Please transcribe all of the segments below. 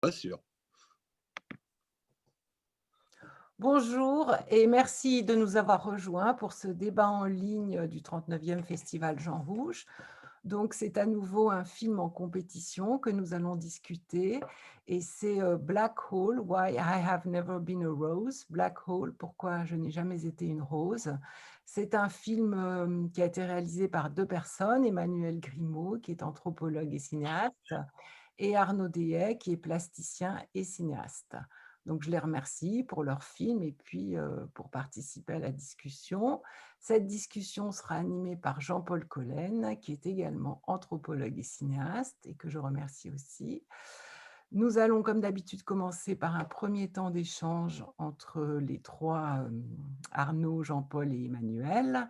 Pas sûr. Bonjour et merci de nous avoir rejoints pour ce débat en ligne du 39e Festival Jean Rouge. Donc, c'est à nouveau un film en compétition que nous allons discuter et c'est Black Hole, Why I Have Never Been a Rose. Black Hole, pourquoi je n'ai jamais été une rose. C'est un film qui a été réalisé par deux personnes, Emmanuel Grimaud, qui est anthropologue et cinéaste, et Arnaud Dehaye, qui est plasticien et cinéaste. Donc, je les remercie pour leur film et puis pour participer à la discussion. Cette discussion sera animée par Jean-Paul Collen, qui est également anthropologue et cinéaste et que je remercie aussi. Nous allons, comme d'habitude, commencer par un premier temps d'échange entre les trois, Arnaud, Jean-Paul et Emmanuel.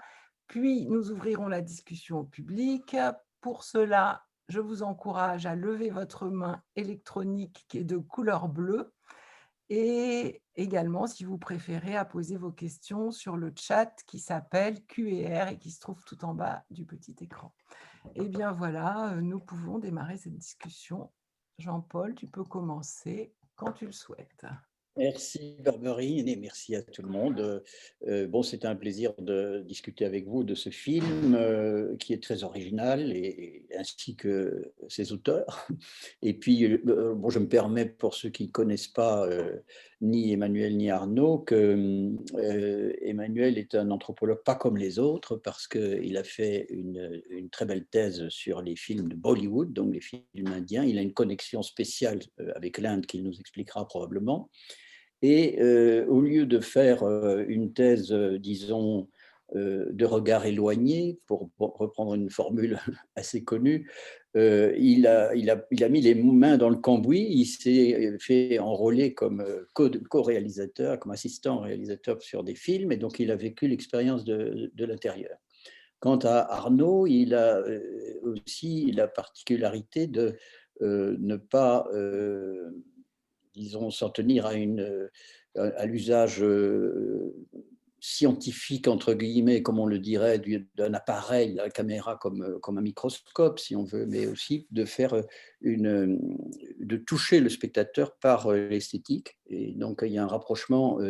Puis, nous ouvrirons la discussion au public. Pour cela, je vous encourage à lever votre main électronique qui est de couleur bleue et également, si vous préférez, à poser vos questions sur le chat qui s'appelle Q&R et qui se trouve tout en bas du petit écran. Eh bien voilà, nous pouvons démarrer cette discussion. Jean-Paul, tu peux commencer quand tu le souhaites. Merci Barberine et merci à tout le monde. Bon, c'était un plaisir de discuter avec vous de ce film qui est très original ainsi que ses auteurs. Et puis, bon, je me permets pour ceux qui ne connaissent pas ni Emmanuel ni Arnaud que Emmanuel est un anthropologue pas comme les autres parce qu'il a fait une très belle thèse sur les films de Bollywood, donc les films indiens. Il a une connexion spéciale avec l'Inde qu'il nous expliquera probablement. Et au lieu de faire une thèse, disons, de regard éloigné, pour reprendre une formule assez connue, il a mis les mains dans le cambouis, il s'est fait enrôler comme co-réalisateur, comme assistant réalisateur sur des films, et donc il a vécu l'expérience de l'intérieur. Quant à Arnaud, il a aussi la particularité de ne pas disons, s'en tenir à l'usage scientifique, entre guillemets, comme on le dirait, d'un appareil, la caméra comme un microscope, si on veut, mais aussi de faire de toucher le spectateur par l'esthétique. Et donc, il y a un rapprochement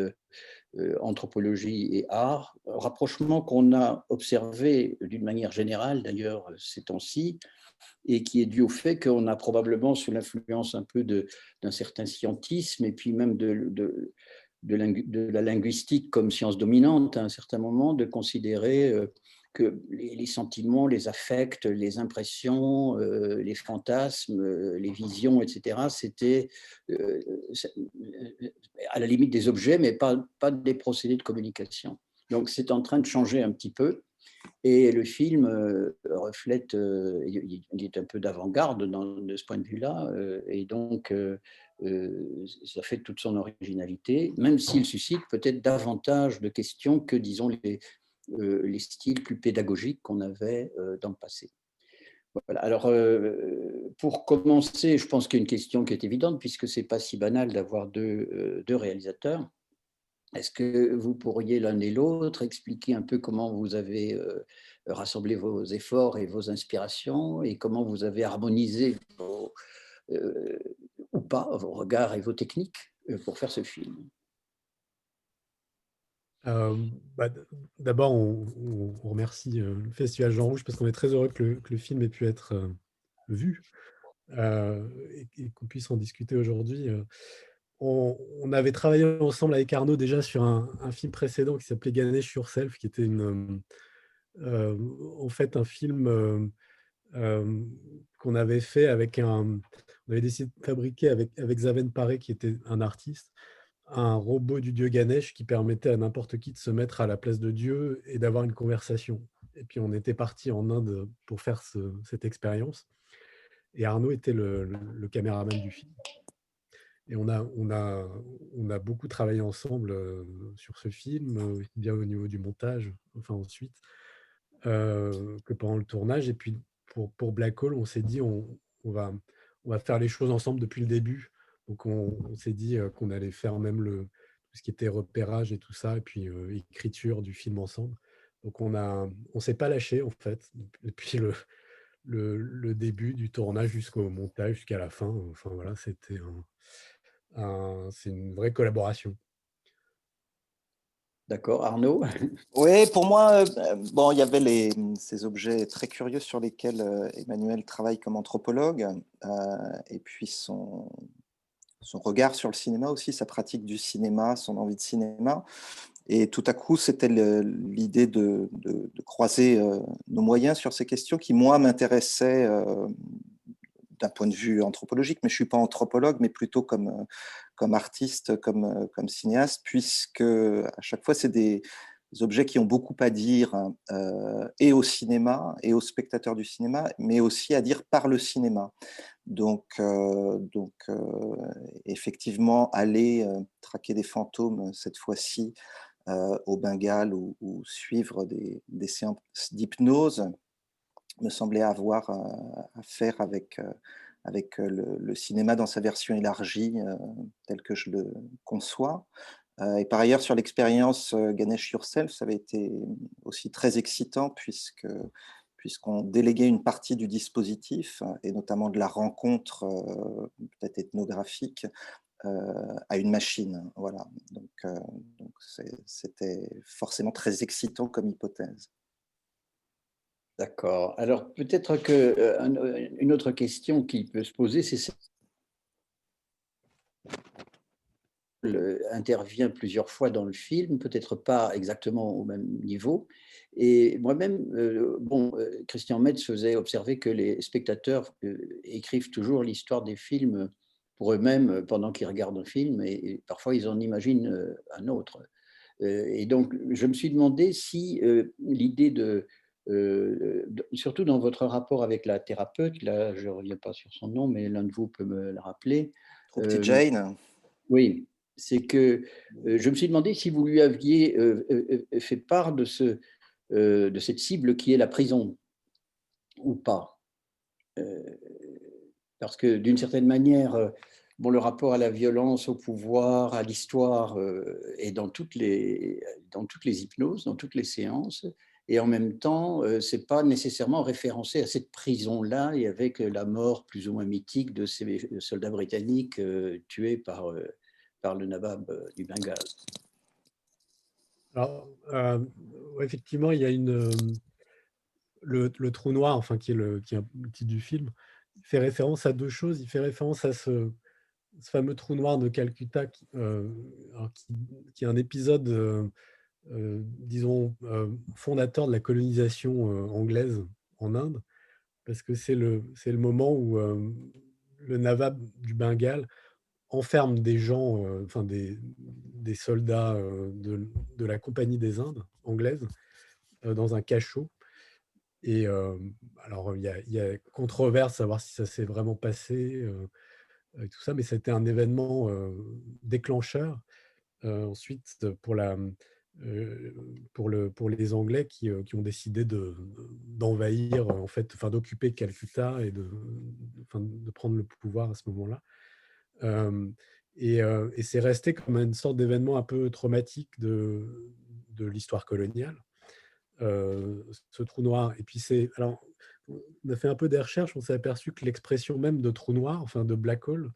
anthropologie et art, un rapprochement qu'on a observé d'une manière générale, d'ailleurs, ces temps-ci, et qui est dû au fait qu'on a probablement, sous l'influence un peu d'un certain scientisme et puis même de la linguistique comme science dominante à un certain moment, de considérer que les sentiments, les affects, les impressions, les fantasmes, les visions, etc., c'était euh, à la limite des objets, mais pas des procédés de communication. Donc c'est en train de changer un petit peu. Et le film reflète, il est un peu d'avant-garde de ce point de vue-là, et donc ça fait toute son originalité, même s'il suscite peut-être davantage de questions que, disons, les styles plus pédagogiques qu'on avait dans le passé. Voilà. Alors, pour commencer, je pense qu'il y a une question qui est évidente, puisque ce n'est pas si banal d'avoir deux réalisateurs. Est-ce que vous pourriez l'un et l'autre expliquer un peu comment vous avez rassemblé vos efforts et vos inspirations et comment vous avez harmonisé euh, ou pas vos regards et vos techniques pour faire ce film? Euh, bah, D'abord, on remercie le Festival Jean Rouge parce qu'on est très heureux que le film ait pu être vu et qu'on puisse en discuter aujourd'hui. On avait travaillé ensemble avec Arnaud déjà sur un film précédent qui s'appelait Ganesh Yourself, qui était en fait un film euh, qu'on avait fait on avait décidé de fabriquer avec Zaven Paré, qui était un artiste, un robot du dieu Ganesh qui permettait à n'importe qui de se mettre à la place de Dieu et d'avoir une conversation. Et puis on était parti en Inde pour faire cette expérience. Et Arnaud était le caméraman du film. Et on a beaucoup travaillé ensemble sur ce film, bien au niveau du montage, enfin ensuite, que pendant le tournage. Et puis pour Black Hole, on s'est dit on va, on va faire les choses ensemble depuis le début. Donc on s'est dit qu'on allait faire même tout ce qui était repérage et tout ça, et puis écriture du film ensemble. Donc on s'est pas lâché en fait depuis le début du tournage jusqu'au montage, jusqu'à la fin. Enfin voilà, c'est une vraie collaboration. D'accord, Arnaud? Oui, pour moi, bon, il y avait ces objets très curieux sur lesquels Emmanuel travaille comme anthropologue, et puis son regard sur le cinéma aussi, sa pratique du cinéma, son envie de cinéma. Et tout à coup, c'était l'idée de croiser nos moyens sur ces questions qui, moi, m'intéressaient d'un point de vue anthropologique, mais je ne suis pas anthropologue, mais plutôt comme artiste, comme cinéaste, puisque à chaque fois, c'est des objets qui ont beaucoup à dire et au cinéma, et aux spectateurs du cinéma, mais aussi à dire par le cinéma. Donc effectivement, aller traquer des fantômes, cette fois-ci, au Bengale ou suivre des séances d'hypnose me semblait avoir à faire avec le cinéma dans sa version élargie, telle que je le conçois. Et par ailleurs, sur l'expérience Ganesh Yourself, ça avait été aussi très excitant puisqu'on déléguait une partie du dispositif, et notamment de la rencontre peut-être ethnographique, à une machine. Voilà. Donc c'était forcément très excitant comme hypothèse. D'accord. Alors peut-être que une autre question qui peut se poser, c'est intervient plusieurs fois dans le film, peut-être pas exactement au même niveau. Et moi-même, Christian Metz faisait observer que les spectateurs écrivent toujours l'histoire des films pour eux-mêmes pendant qu'ils regardent un film, et parfois ils en imaginent un autre. Et donc, je me suis demandé si l'idée surtout dans votre rapport avec la thérapeute, là je ne reviens pas sur son nom, mais l'un de vous peut me le rappeler. Troupti Jane. Oui, c'est que je me suis demandé si vous lui aviez fait part de cette cible qui est la prison ou pas. Parce que d'une certaine manière, bon, le rapport à la violence, au pouvoir, à l'histoire est dans toutes les hypnoses, dans toutes les séances. Et en même temps, ce n'est pas nécessairement référencé à cette prison-là, et avec la mort plus ou moins mythique de ces soldats britanniques tués par le Nawab du Bengale. Alors, effectivement, il y a le trou noir, enfin, qui est le titre du film, il fait référence à deux choses. Il fait référence à ce fameux trou noir de Calcutta qui est un épisode, disons, fondateur de la colonisation anglaise en Inde, parce que c'est le moment où le Nawab du Bengale enferme des gens, enfin des soldats de la Compagnie des Indes anglaise dans un cachot. Et alors, il y a controverse à savoir si ça s'est vraiment passé, et tout ça, mais c'était un événement déclencheur. Ensuite, pour les Anglais qui ont décidé d'envahir, en fait, enfin, d'occuper Calcutta et de prendre le pouvoir à ce moment-là. Et c'est resté comme une sorte d'événement un peu traumatique de l'histoire coloniale, ce trou noir. Et puis alors, on a fait un peu des recherches, on s'est aperçu que l'expression même de trou noir, enfin de black hole,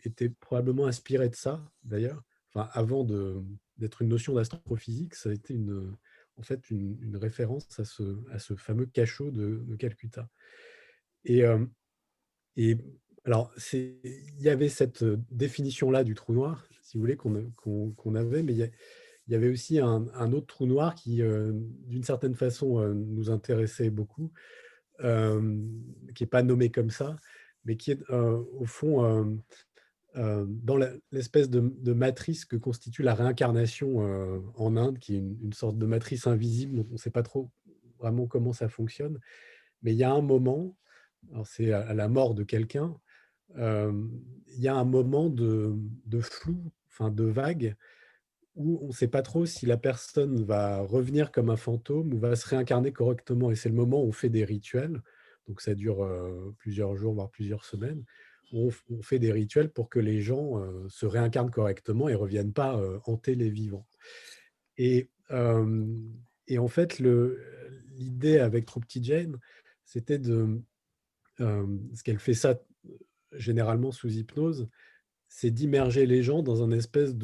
était probablement inspirée de ça, d'ailleurs. Enfin, avant d'être une notion d'astrophysique, ça a été en fait une référence à ce fameux cachot de Calcutta. Et alors, il y avait cette définition-là du trou noir, si vous voulez, qu'on avait, mais il y avait aussi un autre trou noir qui, d'une certaine façon, nous intéressait beaucoup, qui n'est pas nommé comme ça, mais qui est, au fond, dans l'espèce de matrice que constitue la réincarnation en Inde, qui est une sorte de matrice invisible, dont on ne sait pas trop vraiment comment ça fonctionne. Mais il y a un moment, alors c'est à la mort de quelqu'un, il y a un moment de flou, enfin de vague, où on ne sait pas trop si la personne va revenir comme un fantôme ou va se réincarner correctement. Et c'est le moment où on fait des rituels, donc ça dure plusieurs jours, voire plusieurs semaines, où on fait des rituels pour que les gens se réincarnent correctement et ne reviennent pas hanter les vivants. Et, euh, et en fait, l'idée avec Troupti Jane, c'était ce qu'elle fait ça généralement sous hypnose, c'est d'immerger les gens dans un espèce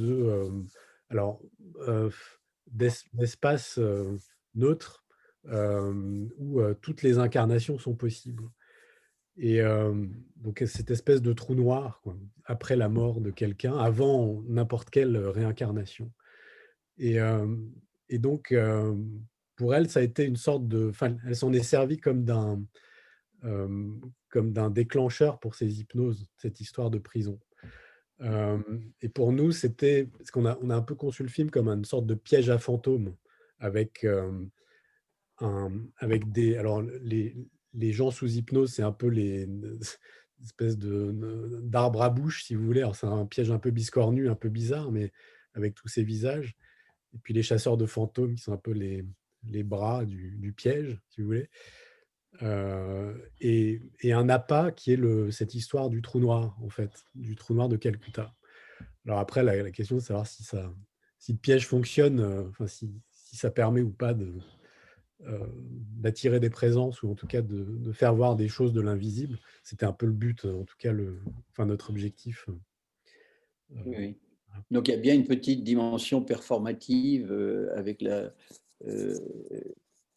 alors, euh, d'espace neutre où toutes les incarnations sont possibles. Et donc, cette espèce de trou noir, quoi, après la mort de quelqu'un, avant n'importe quelle réincarnation. Et, et donc, pour elle, ça a été une sorte de... Enfin, elle s'en est servie euh, comme d'un déclencheur pour ces hypnoses, cette histoire de prison. Et pour nous, c'était... Parce on a un peu conçu le film comme une sorte de piège à fantômes, avec, avec des... Alors, les gens sous hypnose, c'est un peu les espèces d'arbres à bouche, si vous voulez. Alors, c'est un piège un peu biscornu, un peu bizarre, mais avec tous ces visages. Et puis les chasseurs de fantômes, qui sont un peu les bras du piège, si vous voulez. Et un appât qui est cette histoire du trou noir, en fait, du trou noir de Calcutta. Alors après, la question de savoir si le piège fonctionne, enfin, si ça permet ou pas d'attirer des présences, ou en tout cas de faire voir des choses de l'invisible. C'était un peu le but, en tout cas enfin, notre objectif. Oui. Voilà. Donc il y a bien une petite dimension performative avec euh,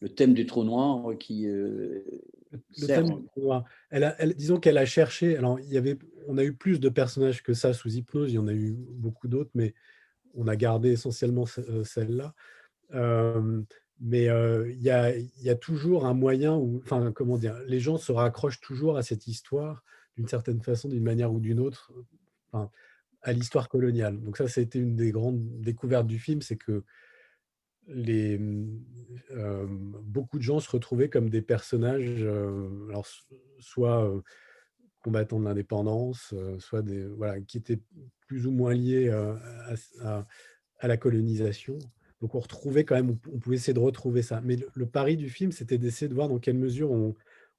le thème du trou noir qui Le sert. thème du trou noir. Disons qu'elle a cherché. Alors, on a eu plus de personnages que ça sous hypnose. Il y en a eu beaucoup d'autres, mais on a gardé essentiellement celle-là. Euh, mais il y a toujours un moyen où, enfin, comment dire, les gens se raccrochent toujours à cette histoire d'une certaine façon, d'une manière ou d'une autre, enfin, à l'histoire coloniale. Donc ça, c'était une des grandes découvertes du film, c'est que beaucoup de gens se retrouvaient comme des personnages, alors, soit combattants de l'indépendance, soit voilà, qui étaient plus ou moins liés à, à la colonisation. Donc on retrouvait quand même, on pouvait essayer de retrouver ça. Mais le pari du film, c'était d'essayer de voir dans quelle mesure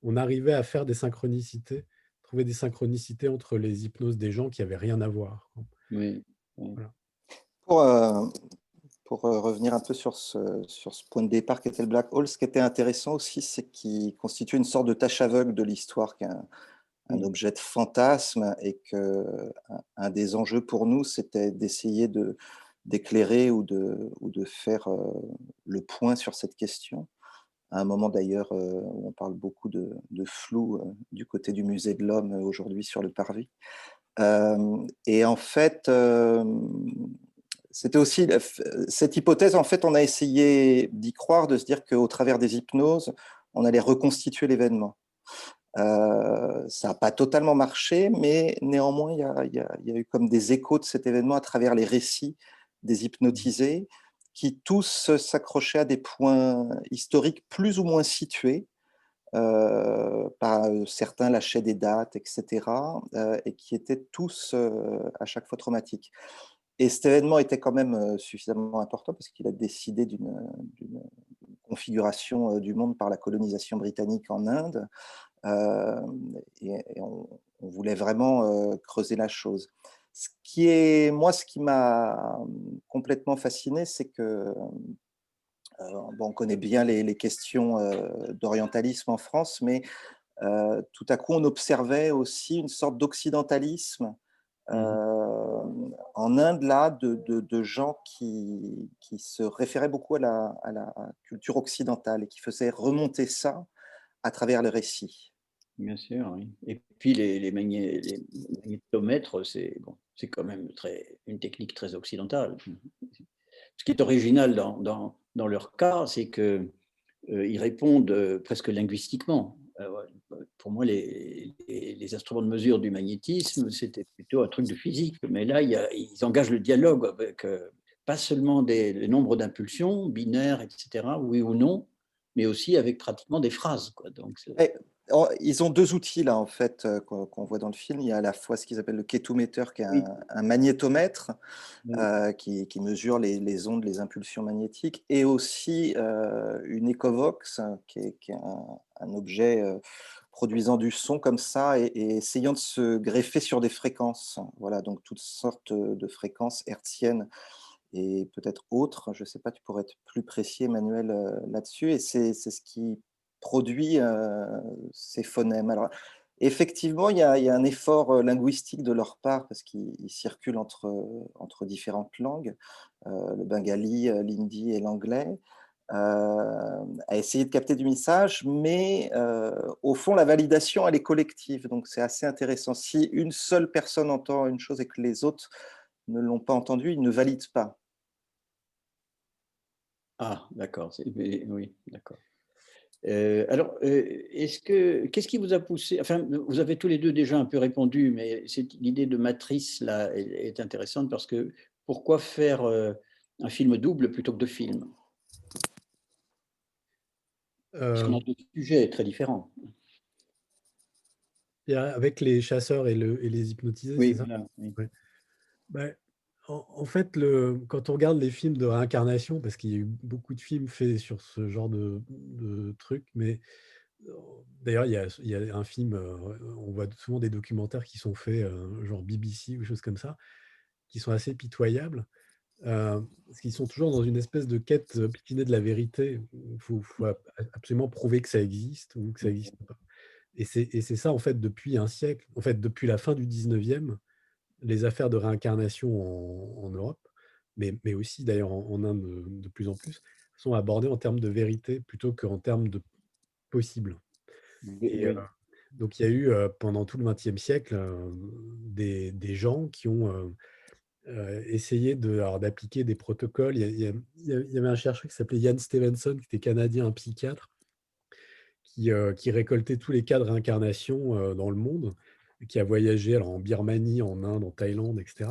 on arrivait à faire des synchronicités, trouver des synchronicités entre les hypnoses des gens qui n'avaient rien à voir. Oui, oui. Voilà. Pour, revenir un peu sur ce point de départ qu'était le Black Hole, ce qui était intéressant aussi, c'est qu'il constitue une sorte de tache aveugle de l'histoire, qui est un objet de fantasme, et que un des enjeux pour nous, c'était d'essayer d'éclairer ou de faire le point sur cette question. À un moment d'ailleurs où on parle beaucoup de flou du côté du musée de l'Homme aujourd'hui sur le parvis. Et en fait, c'était aussi cette hypothèse, en fait, on a essayé d'y croire, de se dire qu'au travers des hypnoses, on allait reconstituer l'événement. Ça n'a pas totalement marché, mais néanmoins, il y a eu comme des échos de cet événement à travers les récits des hypnotisés, qui tous s'accrochaient à des points historiques plus ou moins situés. Certains lâchaient des dates, etc., et qui étaient tous à chaque fois traumatiques. Et cet événement était quand même suffisamment important parce qu'il a décidé d'une configuration du monde par la colonisation britannique en Inde. Euh, et on voulait vraiment creuser la chose. Ce qui m'a complètement fasciné, c'est que bon, on connaît bien les questions d'orientalisme en France, mais tout à coup, on observait aussi une sorte d'occidentalisme en Inde, là, de gens qui se référaient beaucoup à la culture occidentale et qui faisaient remonter ça à travers le récit. Bien sûr, oui. Et puis les magnétomètres, c'est bon, c'est quand même une technique très occidentale. Ce qui est original dans leur cas, c'est qu'ils répondent presque linguistiquement. Pour moi, les instruments de mesure du magnétisme, c'était plutôt un truc de physique. Mais là, ils engagent le dialogue avec pas seulement le nombre d'impulsions, binaires, etc., oui ou non, mais aussi avec pratiquement des phrases, quoi. Donc, ils ont deux outils là en fait qu'on voit dans le film. Il y a à la fois ce qu'ils appellent le kétométeur, qui est oui. un magnétomètre Oui. qui mesure les ondes, les impulsions magnétiques, et aussi une Ecovox, qui est un objet produisant du son comme ça et essayant de se greffer sur des fréquences. Voilà, donc toutes sortes de fréquences hertziennes et peut-être autres. Je ne sais pas, tu pourrais être plus précis, Emmanuel, là-dessus. Et c'est ce qui produit ces phonèmes. Alors, effectivement, il y a un effort linguistique de leur part parce qu'ils circulent entre différentes langues, le bengali, l'hindi et l'anglais, à essayer de capter du message, mais au fond, la validation, elle est collective, donc c'est assez intéressant. Si une seule personne entend une chose et que les autres ne l'ont pas entendue, ils ne valident pas. Ah, d'accord. Oui, d'accord. Alors, qu'est-ce qui vous a poussé, enfin, vous avez tous les deux déjà un peu répondu, mais l'idée de matrice là est intéressante parce que pourquoi faire un film double plutôt que deux films? Puisqu'on Euh, a deux sujets très différents. Avec les chasseurs et les hypnotisés, Oui, c'est ça? voilà. Oui. Ouais. Ben, en fait, quand on regarde les films de réincarnation, parce qu'il y a eu beaucoup de films faits sur ce genre de trucs, mais d'ailleurs, il y a un film, on voit souvent des documentaires qui sont faits, genre BBC ou des choses comme ça, qui sont assez pitoyables, parce qu'ils sont toujours dans une espèce de quête obstinée de la vérité. Il faut absolument prouver que ça existe ou que ça n'existe pas. Et c'est ça, en fait, depuis un siècle, en fait, depuis la fin du 19e, les affaires de réincarnation en Europe, mais aussi d'ailleurs en Inde de plus en plus, sont abordées en termes de vérité plutôt qu'en termes de possible. Et Oui. donc, il y a eu pendant tout le XXe siècle des gens qui ont essayé d'appliquer des protocoles. Il y avait un chercheur qui s'appelait Ian Stevenson, qui était canadien, un psychiatre, qui récoltait tous les cas de réincarnation dans le monde, qui a voyagé alors, en Birmanie, en Inde, en Thaïlande, etc.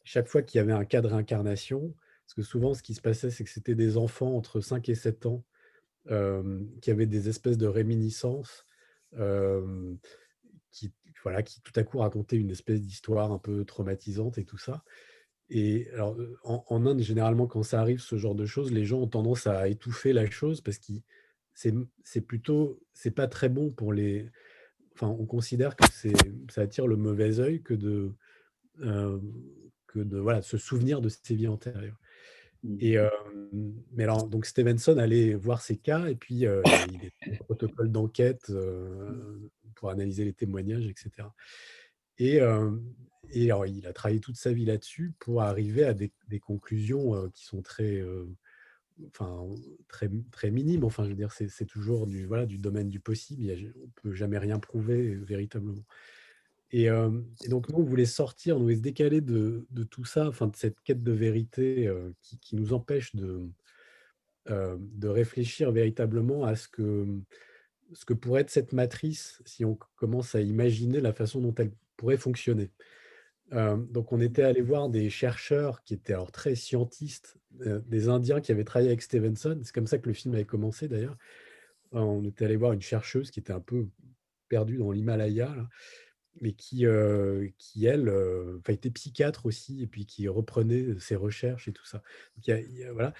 Chaque fois qu'il y avait un cas de réincarnation, parce que souvent, ce qui se passait, c'est que c'était des enfants entre 5 et 7 ans qui avaient des espèces de réminiscences euh, qui, voilà, qui tout à coup racontaient une espèce d'histoire un peu traumatisante et tout ça. Et alors, en Inde, généralement, quand ça arrive, ce genre de choses, les gens ont tendance à étouffer la chose parce que c'est pas très bon pour les. Enfin, on considère que ça attire le mauvais œil euh, que de voilà, se souvenir de ses vies antérieures. Et, mais alors, donc Stevenson allait voir ces cas et puis il y a des protocoles d'enquête pour analyser les témoignages, etc. Et, alors, il a travaillé toute sa vie là-dessus pour arriver à des conclusions qui sont enfin, très minimes. Enfin, je veux dire, c'est toujours voilà, du domaine du possible. On ne peut jamais rien prouver véritablement. Et donc, nous, on voulait sortir, on voulait se décaler de tout ça, enfin, de cette quête de vérité qui nous empêche de réfléchir véritablement à ce que pourrait être cette matrice si on commence à imaginer la façon dont elle pourrait fonctionner. Donc, on était allé voir des chercheurs qui étaient alors très scientistes, des Indiens qui avaient travaillé avec Stevenson. C'est comme ça que le film avait commencé d'ailleurs. On était allé voir une chercheuse qui était un peu perdue dans l'Himalaya, là, mais qui elle, enfin, était psychiatre aussi, et puis qui reprenait ses recherches et tout ça. Donc, voilà.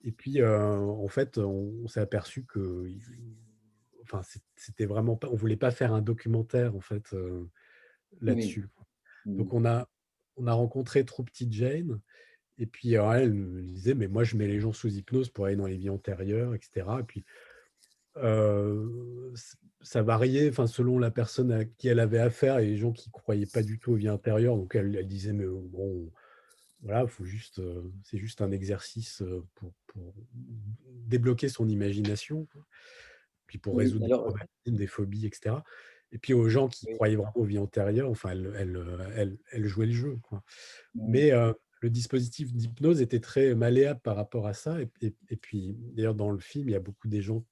Et puis, en fait, on s'est aperçu que, enfin, c'était vraiment pas, on voulait pas faire un documentaire en fait Oui. là-dessus. Donc, on a rencontré Trupti Jain, et puis elle me disait, mais moi, je mets les gens sous hypnose pour aller dans les vies antérieures, etc. Et puis, ça variait, enfin, selon la personne à qui elle avait affaire et les gens qui ne croyaient pas du tout aux vies antérieures. Donc, elle disait, mais bon, voilà, c'est juste un exercice pour débloquer son imagination, quoi. Puis pour Oui, résoudre des alors, problèmes, des phobies, etc. Et puis aux gens qui oui, croyaient vraiment aux vies antérieures, enfin, elle jouait le jeu, quoi. oui. Mais le dispositif d'hypnose était très malléable par rapport à ça. Et puis, d'ailleurs, dans le film, il y a beaucoup des gens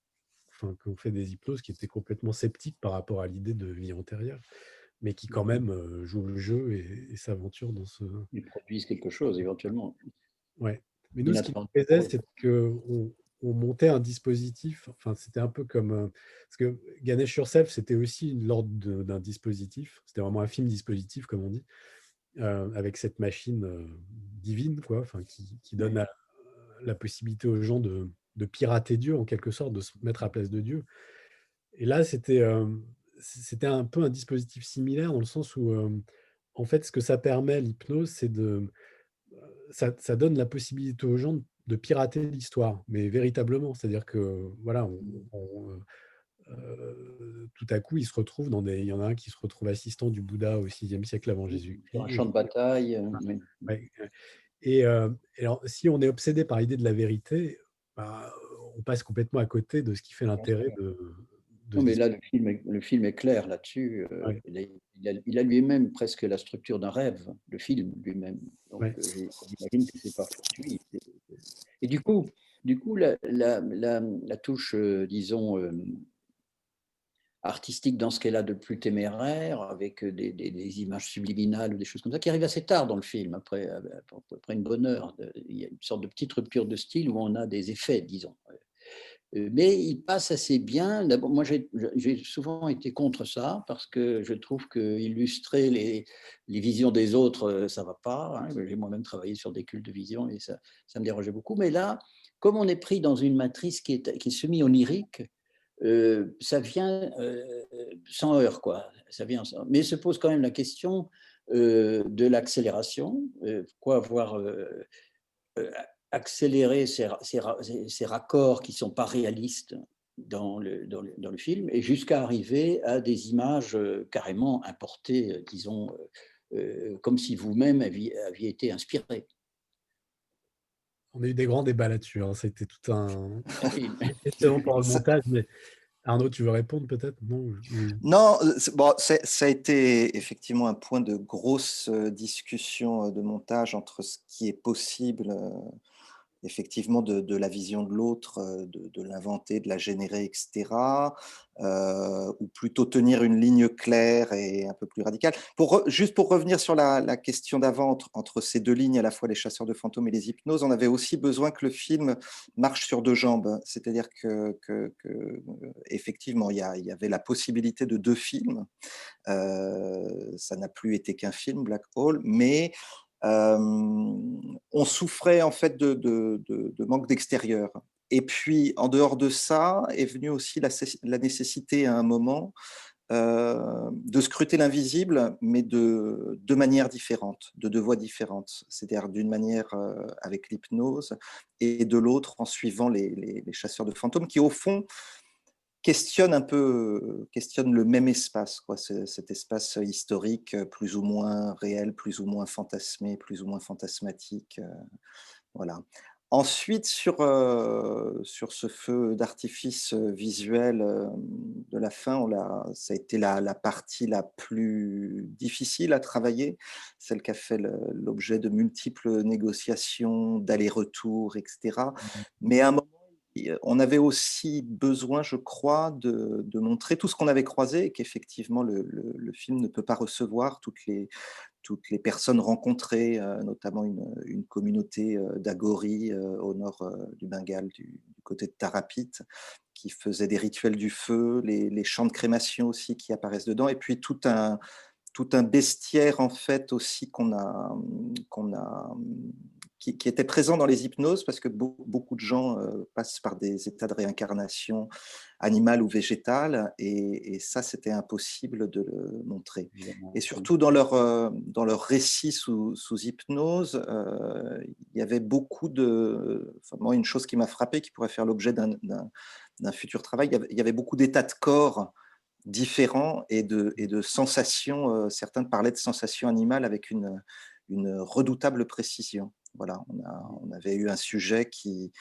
enfin, qui ont fait des hypnoses qui étaient complètement sceptiques par rapport à l'idée de vie antérieure, mais qui quand même jouent le jeu et s'aventurent dans ce. Ils produisent quelque chose éventuellement. Ouais. Mais nous, ce qui nous Inattendu plaisait, pour eux. c'est qu'on montait un dispositif. Enfin, c'était un peu comme. Parce que Ganesh Yourself, c'était aussi l'ordre d'un dispositif. C'était vraiment un film dispositif, comme on dit, avec cette machine divine, quoi, enfin, qui donne Oui. la possibilité aux gens de pirater Dieu, en quelque sorte, de se mettre à la place de Dieu. Et là, c'était un peu un dispositif similaire dans le sens où, en fait, ce que ça permet, l'hypnose, c'est ça donne la possibilité aux gens de pirater l'histoire, mais véritablement. C'est-à-dire que, voilà, tout à coup, ils se retrouvent il y en a un qui se retrouve assistant du Bouddha au VIe siècle avant Sur un Jésus-Christ. champ de bataille. Oui. Ouais, et alors, si on est obsédé par l'idée de la vérité, bah, on passe complètement à côté de ce qui fait l'intérêt de Non, ce mais là, discours. le film est clair là-dessus. Ouais, Il a lui-même presque la structure d'un rêve, le film lui-même. Donc, ouais. j'imagine que c'est pas fortuit. Et du coup la touche, disons, artistique dans ce qu'elle a de plus téméraire, avec des images subliminales ou des choses comme ça, qui arrivent assez tard dans le film, après une bonne heure. Il y a une sorte de petite rupture de style où on a des effets, disons. Mais il passe assez bien. D'abord, moi, j'ai souvent été contre ça parce que je trouve qu'illustrer les visions des autres, ça ne va pas. Hein. J'ai moi-même travaillé sur des cultes de vision et ça me dérangeait beaucoup. Mais là, comme on est pris dans une matrice qui est semi-onirique, ça vient sans heurts, quoi. Ça vient sans... Mais se pose quand même la question de l'accélération. Pourquoi avoir accélérer ces raccords qui ne sont pas réalistes dans le film, et jusqu'à arriver à des images carrément importées, disons, comme si vous-même aviez été inspiré. On a eu des grands débats là-dessus, hein. C'était tout un excellent pour le montage, mais Arnaud, tu veux répondre peut-être? Non, Non, bon, ça a été effectivement un point de grosse discussion de montage entre ce qui est possible, effectivement, de la vision de l'autre, de l'inventer, de la générer, etc. Ou plutôt tenir une ligne claire et un peu plus radicale. Juste pour revenir sur la question d'avant, entre ces deux lignes, à la fois les chasseurs de fantômes et les hypnoses, on avait aussi besoin que le film marche sur deux jambes. C'est-à-dire effectivement, il y avait la possibilité de deux films. Ça n'a plus été qu'un film, Black Hole, mais on souffrait en fait de manque d'extérieur. Et puis, en dehors de ça, est venue aussi la nécessité à un moment de scruter l'invisible, mais de deux manières différentes, de deux voies différentes. C'est-à-dire d'une manière avec l'hypnose et de l'autre en suivant les chasseurs de fantômes qui, au fond, questionne le même espace, quoi, cet espace historique plus ou moins réel, plus ou moins fantasmé, plus ou moins fantasmatique. Voilà. Ensuite, sur ce feu d'artifice visuel de la fin, ça a été la partie la plus difficile à travailler, celle qui a fait l'objet de multiples négociations, d'allers-retours, etc. Mais à un moment, on avait aussi besoin, je crois, de montrer tout ce qu'on avait croisé et qu'effectivement le film ne peut pas recevoir toutes les personnes rencontrées, notamment une communauté d'Aghori au nord du Bengale, du côté de Tarapit, qui faisait des rituels du feu, les champs de crémation aussi qui apparaissent dedans, et puis tout un bestiaire en fait aussi qui était présent dans les hypnoses, parce que beaucoup de gens passent par des états de réincarnation animale ou végétale, et ça, c'était impossible de le montrer. Et surtout, dans leur récit sous hypnose, il y avait beaucoup moi, une chose qui m'a frappé, qui pourrait faire l'objet d'un futur travail, il y avait beaucoup d'états de corps différents et de sensations. Certains parlaient de sensations animales avec une redoutable précision. Voilà, on avait eu un sujet qui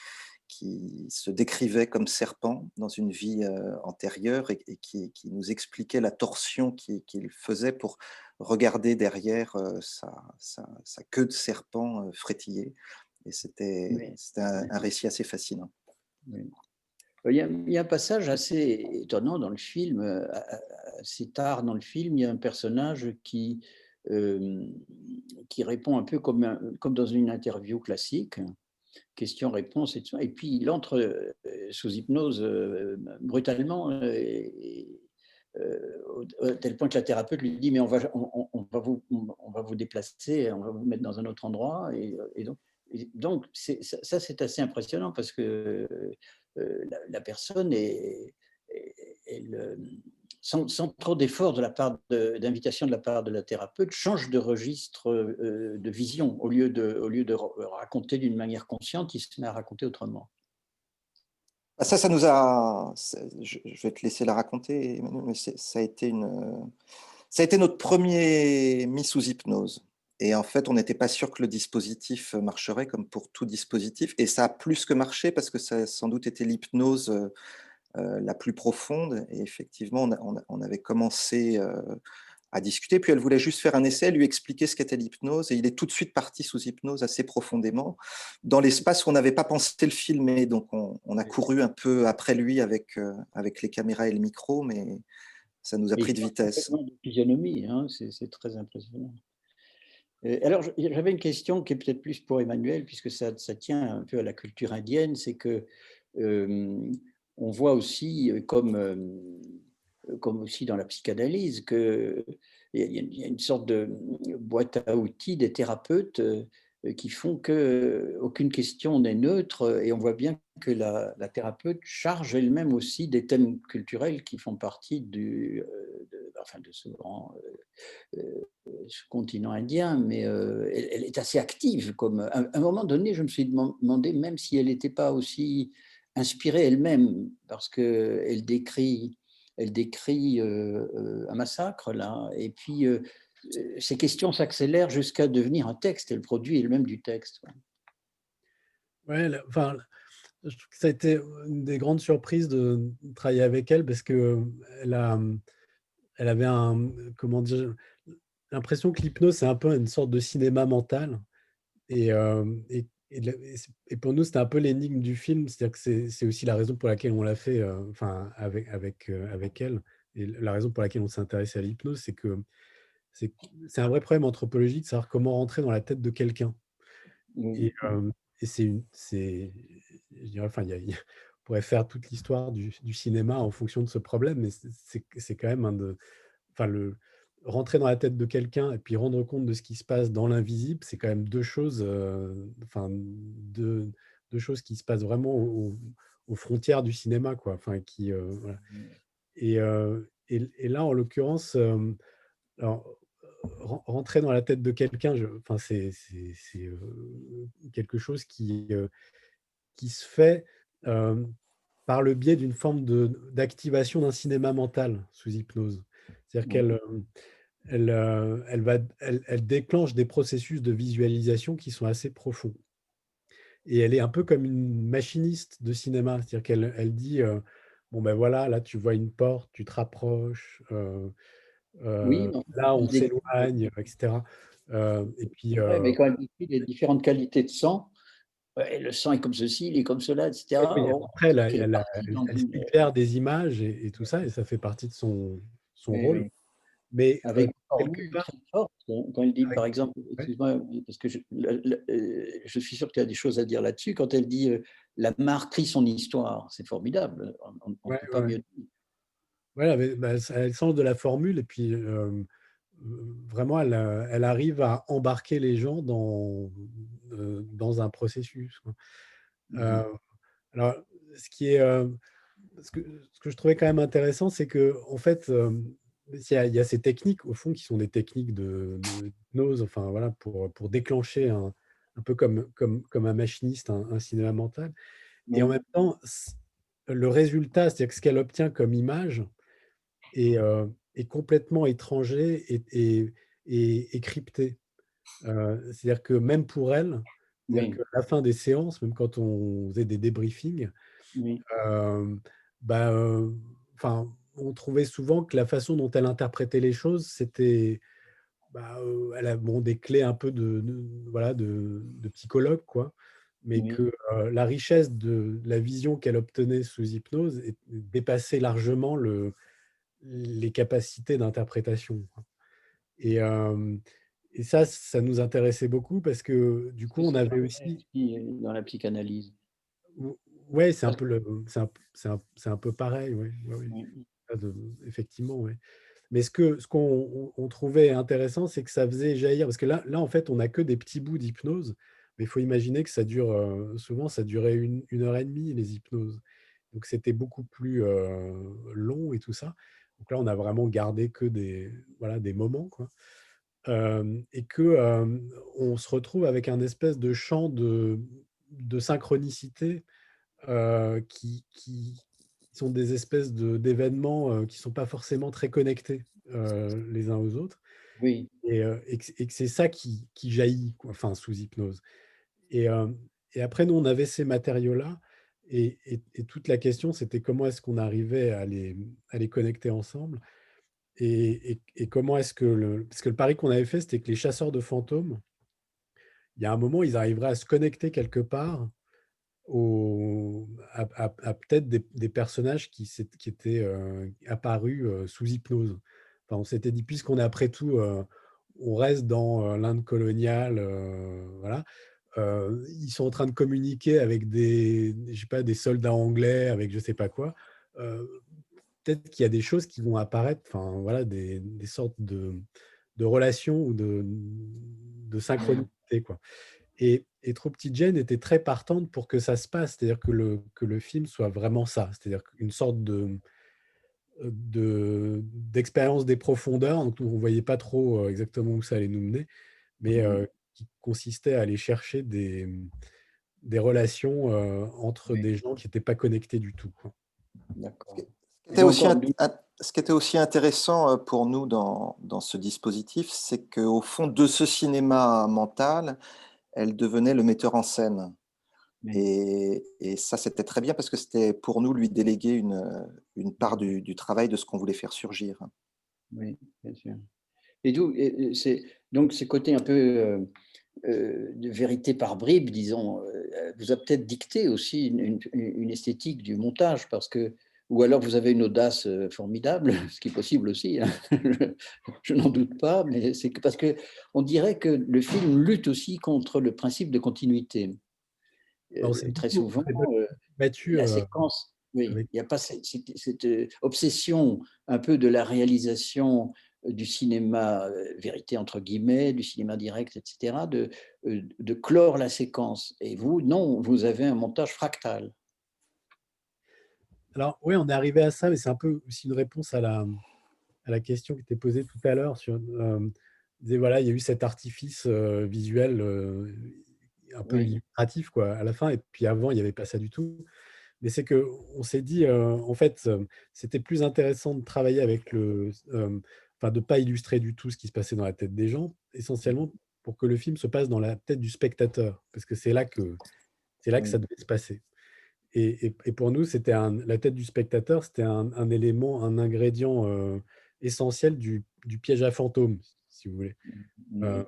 se décrivait comme serpent dans une vie antérieure et qui nous expliquait la torsion qu'il faisait pour regarder derrière sa queue de serpent frétiller. Et c'était un récit assez fascinant. Oui. Il y a un passage assez étonnant dans le film, assez tard dans le film, il y a un personnage qui répond un peu comme dans une interview classique, question-réponse et tout ça, et puis il entre sous hypnose brutalement, à tel point que la thérapeute lui dit mais on va vous déplacer, on va vous mettre dans un autre endroit, donc ça c'est assez impressionnant parce que la personne sans trop d'efforts d'invitation de la part de la thérapeute, change de registre de vision. Au lieu de raconter d'une manière consciente, il se met à raconter autrement. Ça nous a. Je vais te laisser la raconter, Emmanuel, mais ça a été notre premier mis sous hypnose. Et en fait, on n'était pas sûr que le dispositif marcherait comme pour tout dispositif. Et ça a plus que marché parce que ça a sans doute été l'hypnose la plus profonde. Et effectivement, on avait commencé à discuter. Puis elle voulait juste faire un essai, lui expliquer ce qu'était l'hypnose. Et il est tout de suite parti sous hypnose assez profondément, dans l'espace où on n'avait pas pensé le filmer. Donc on a couru un peu après lui avec les caméras et le micro, mais ça nous a Et il pris de change vitesse. complètement de physionomie, hein, c'est très impressionnant. Alors, j'avais une question qui est peut-être plus pour Emmanuel, puisque ça tient un peu à la culture indienne, c'est que on voit aussi, comme aussi dans la psychanalyse, qu'il y a une sorte de boîte à outils des thérapeutes qui font qu'aucune question n'est neutre, et on voit bien que la thérapeute charge elle-même aussi des thèmes culturels qui font partie de ce grand ce continent indien, mais elle est assez active. À un moment donné, je me suis demandé même si elle n'était pas aussi inspirée elle-même, parce qu'elle décrit un massacre, là, et puis ces questions s'accélèrent jusqu'à devenir un texte. Elle produit elle-même du texte. Ouais, enfin, je trouve que ça a été une des grandes surprises de travailler avec elle parce que elle avait comment dire, l'impression que l'hypnose, c'est un peu une sorte de cinéma mental. Et pour nous, c'était un peu l'énigme du film. C'est-à-dire que c'est aussi la raison pour laquelle on l'a fait, enfin, avec elle. Et la raison pour laquelle on s'est intéressé à l'hypnose, c'est c'est un vrai problème anthropologique de savoir comment rentrer dans la tête de quelqu'un. Et, je dirais, enfin, on pourrait faire toute l'histoire du cinéma en fonction de ce problème, mais c'est quand même enfin, rentrer dans la tête de quelqu'un et puis rendre compte de ce qui se passe dans l'invisible, c'est quand même deux choses, enfin, deux choses qui se passent vraiment aux frontières du cinéma, quoi. Enfin, voilà. Et là, en l'occurrence, alors, rentrer dans la tête de quelqu'un, enfin, quelque chose qui se fait par le biais d'une forme d'activation d'un cinéma mental sous hypnose. C'est-à-dire qu'elle déclenche des processus de visualisation qui sont assez profonds. Et elle est un peu comme une machiniste de cinéma, c'est-à-dire qu'elle dit bon ben voilà, là tu vois une porte, tu te rapproches, Oui, mais enfin, là on elle décrit, s'éloigne, etc. Et puis ouais, mais quand elle décrit les différentes qualités de sang, ouais, le sang est comme ceci, il est comme cela, oui, etc. oui, On après sent qu'elle est partie dans elle une. suggère des images et tout ça, et ça fait partie de son Oui, rôle. oui. Mais Avec une quelque formule part, très forte, quand elle dit, avec par exemple, ouais, excuse-moi, parce que je suis sûr que tu as des choses à dire là-dessus, quand elle dit la mare crie son histoire, c'est formidable, on ne ouais, peut ouais, pas ouais. mieux dire. Ouais, elle a le sens de la formule et puis vraiment, elle arrive à embarquer les gens dans un processus, quoi. Mhm. Euh, alors, ce qui est, ce que je trouvais quand même intéressant, c'est que en fait, il y a ces techniques au fond qui sont des techniques d'hypnose, enfin voilà, pour déclencher un peu comme un machiniste, un cinéma mental. Et en Oui, même temps, le résultat, c'est-à-dire que ce qu'elle obtient comme image est complètement étranger et crypté. C'est-à-dire que même pour elle, c'est-à-dire oui, qu'à la fin des séances, même quand on faisait des débriefings, oui, hem, bah, enfin, on trouvait souvent que la façon dont elle interprétait les choses, c'était, bah, elle a bon des clés un peu voilà, de psychologue, quoi, mais oui. que, la richesse de la vision qu'elle obtenait sous hypnose dépassait largement les capacités d'interprétation, quoi. Et hem et ça nous intéressait beaucoup parce que du Est-ce coup, que on c'est avait pas vrai aussi aussi dans la psychanalyse? ou ouais, c'est un Parce peu c'est un peu pareil, oui, oui, oui. que- Effectivement, oui. Mais ce qu'on on trouvait intéressant, c'est que ça faisait jaillir parce que là, en fait, on n'a que des petits bouts d'hypnose, mais il faut imaginer que ça dure, souvent ça durait une heure et demie les hypnoses. Donc c'était beaucoup plus, long et tout ça. Donc là, on a vraiment gardé que des voilà, des moments, quoi. Et que, on se retrouve avec un espèce de champ de synchronicité, qui sont des espèces d'événements qui ne sont pas forcément très connectés les uns aux autres, Oui, et que c'est ça qui jaillit, quoi, enfin, sous hypnose. Et, et après, nous, on avait ces matériaux-là, et toute la question, c'était comment est-ce qu'on arrivait à les connecter ensemble, et comment est-ce que parce que le pari qu'on avait fait, c'était que les chasseurs de fantômes, il y a un moment, ils arriveraient à se connecter quelque part à peut-être des personnages qui étaient apparus sous hypnose. Enfin, on s'était dit, puisqu'on est après tout, on reste dans l'Inde coloniale, voilà. Ils sont en train de communiquer avec je sais pas, des soldats anglais, avec je sais pas quoi. Euh, Peut-être qu'il y a des choses qui vont apparaître, enfin voilà, des sortes de relations ou de oui, synchronicité, quoi. Et Trop Petite Jeanne était très partante pour que ça se passe, c'est-à-dire que le film soit vraiment ça, c'est-à-dire une sorte d'expérience des profondeurs. Donc, on ne voyait pas trop exactement où ça allait nous mener, mais oui, qui consistait à aller chercher des relations entre oui, des gens qui n'étaient pas connectés du tout, quoi. d'accord. Ce qui Et était donc, aussi, ce qui était aussi intéressant pour nous dans ce dispositif, c'est qu'au fond de ce cinéma mental, elle devenait le metteur en scène. oui, Et ça, c'était très bien parce que c'était pour nous lui déléguer une part du travail de ce qu'on voulait faire surgir. oui, bien sûr. Et d'où, c'est donc ce côté un peu de vérité par bribes, disons, vous a peut-être dicté aussi une esthétique du montage, parce que, ou alors vous avez une audace formidable, ce qui est possible aussi, hein, je n'en doute pas, mais c'est parce que on dirait que le film lutte aussi contre le principe de continuité. Alors, Très souvent, on s'est beaucoup battu la séquence, oui, avec. il n'y a pas cette obsession un peu de la réalisation du cinéma vérité entre guillemets, du cinéma direct, etc., de clore la séquence. Et vous, non, vous avez un montage fractal. Alors, oui, on est arrivé à ça, mais c'est un peu aussi une réponse à la question qui était posée tout à l'heure sur, disait, voilà, il y a eu cet artifice visuel un peu Oui, illustratif, quoi, à la fin, et puis avant, il n'y avait pas ça du tout. Mais c'est que on s'est dit, en fait, c'était plus intéressant de travailler avec enfin, de pas illustrer du tout ce qui se passait dans la tête des gens, essentiellement pour que le film se passe dans la tête du spectateur, parce que c'est là que ça oui, devait se passer. Et pour nous, c'était la tête du spectateur, c'était un élément, un ingrédient essentiel du piège à fantômes, si vous voulez. Euh, oui.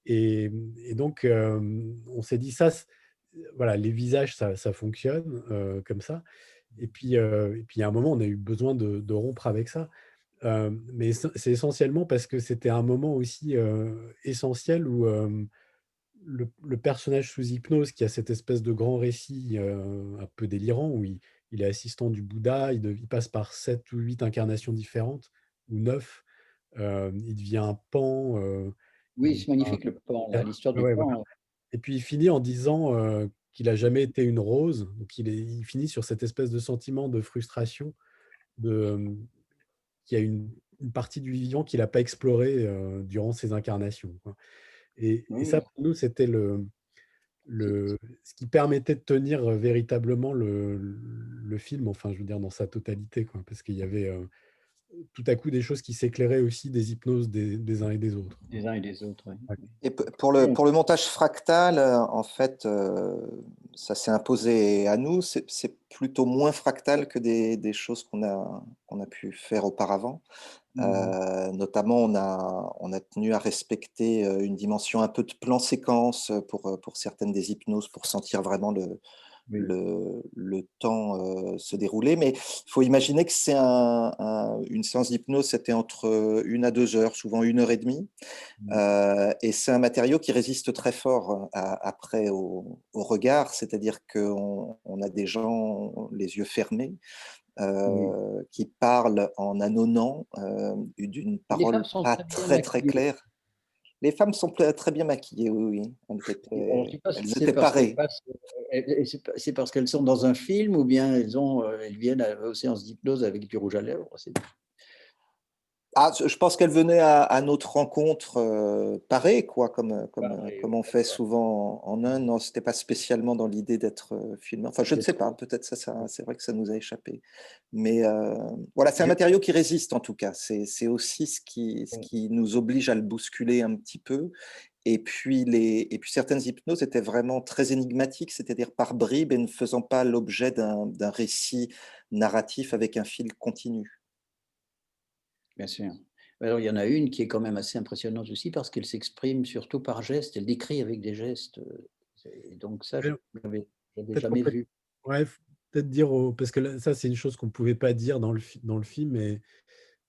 et, et donc, on s'est dit ça, voilà, les visages, ça fonctionne comme ça. Et puis, il y a un moment, on a eu besoin de rompre avec ça. Mais c'est essentiellement parce que c'était un moment aussi essentiel où le personnage sous hypnose, qui a cette espèce de grand récit un peu délirant, où il est assistant du Bouddha, il passe par 7 ou 8 incarnations différentes, ou 9. Il devient un pan. Il Oui, devient c'est magnifique le pan, là, l'histoire Ouais, du ouais, voilà. pan. Et puis il finit en disant qu'il n'a jamais été une rose. Donc il finit sur cette espèce de sentiment de frustration, de, qu'il y a une partie du vivant qu'il n'a pas explorée durant ses incarnations, quoi. Et ça, Oui, pour nous, c'était c'est- ce qui permettait de tenir véritablement le film, enfin, je veux dire, dans sa totalité, quoi, parce qu'il y avait tout à coup des choses qui s'éclairaient aussi des hypnoses des uns et des autres. des uns et des autres. Oui. Ouais. Et Oui. pour le montage fractal, en fait, ça s'est imposé à nous. C'est plutôt moins fractal que des choses qu'on a pu faire auparavant. Mhm. Notamment, on a tenu à respecter une dimension un peu de plan séquence pour certaines des hypnoses, pour sentir vraiment Oui. le temps se dérouler. Mais il faut imaginer que c'est une séance d'hypnose, c'était entre 1 à 2 heures, souvent 1 heure et demie. Et c'est un matériau qui résiste très fort après au regard, c'est-à-dire qu'on a des gens les yeux fermés Oui. qui parlent en ânonnant d'une Et les femmes parole sont pas très bien très très maquillées. claire. Les femmes sont très bien maquillées, oui, oui. Alors, je ne sais pas si Elles c'est étaient parce qu'elles parées. passent, c'est parce qu'elles sont dans un film, ou bien elles viennent aux séances d'hypnose avec du rouge à lèvres. Ah, je pense qu'elle venait à notre rencontre parée, quoi, Pareil, comme on fait souvent en Inde. Non, c'était pas spécialement dans l'idée d'être filmé. Enfin, je ne sais pas, peut-être c'est vrai que ça nous a échappé. Mais voilà, c'est un matériau qui résiste en tout cas. C'est aussi ce qui nous oblige à le bousculer un petit peu. Et puis certaines hypnoses étaient vraiment très énigmatiques, c'est-à-dire par bribes et ne faisant pas l'objet d'un récit narratif avec un fil continu. Bien sûr. Alors, il y en a une qui est quand même assez impressionnante aussi parce qu'elle s'exprime surtout par gestes, elle décrit avec des gestes. Et donc ça, je Ouais, n'avais peut-être qu'en jamais fait, vu. ouais, peut-être dire parce que là, ça, c'est une chose qu'on ne pouvait pas dire dans le film,